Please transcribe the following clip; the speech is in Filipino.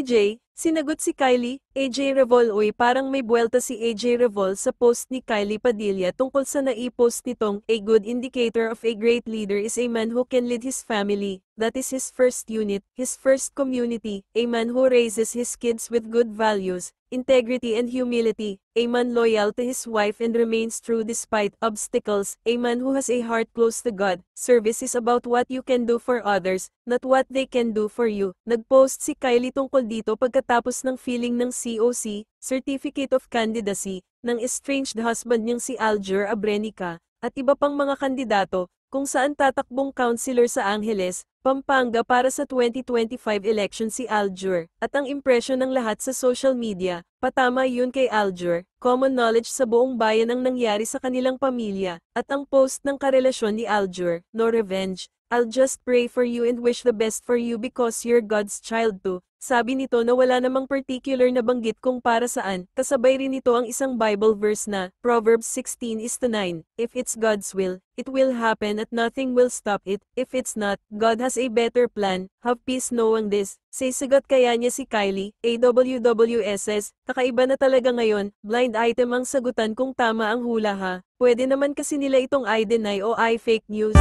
AJ, sinagot si Kylie. AJ Revol, uy, parang may buwelta si AJ Revol sa post ni Kylie Padilla tungkol sa nai-post nitong, a good indicator of a great leader is a man who can lead his family, that is his first unit, his first community, a man who raises his kids with good values, integrity and humility, a man loyal to his wife and remains true despite obstacles, a man who has a heart close to God. Service is about what you can do for others, not what they can do for you. Nagpost si Kylie tungkol dito pagkatapos ng filing ng COC, Certificate of Candidacy, ng estranged husband niyang si Aljur Abrenica, at iba pang mga kandidato, kung saan tatakbong councilor sa Angeles, Pampanga para sa 2025 election si Aljur, at ang impresyon ng lahat sa social media, patama yun kay Aljur, common knowledge sa buong bayan ang nangyari sa kanilang pamilya, at ang post ng karelasyon ni Aljur, no revenge, I'll just pray for you and wish the best for you because you're God's child too. Sabi nito na wala namang particular na banggit kung para saan, kasabay rin nito ang isang Bible verse na, Proverbs 16:9, if it's God's will, it will happen at nothing will stop it, if it's not, God has a better plan, have peace knowing this. Say sagot kaya niya si Kylie, AWWSS, kakaiba na talaga ngayon, blind item ang sagutan kung tama ang hula ha, pwede naman kasi nila itong I deny o I fake news.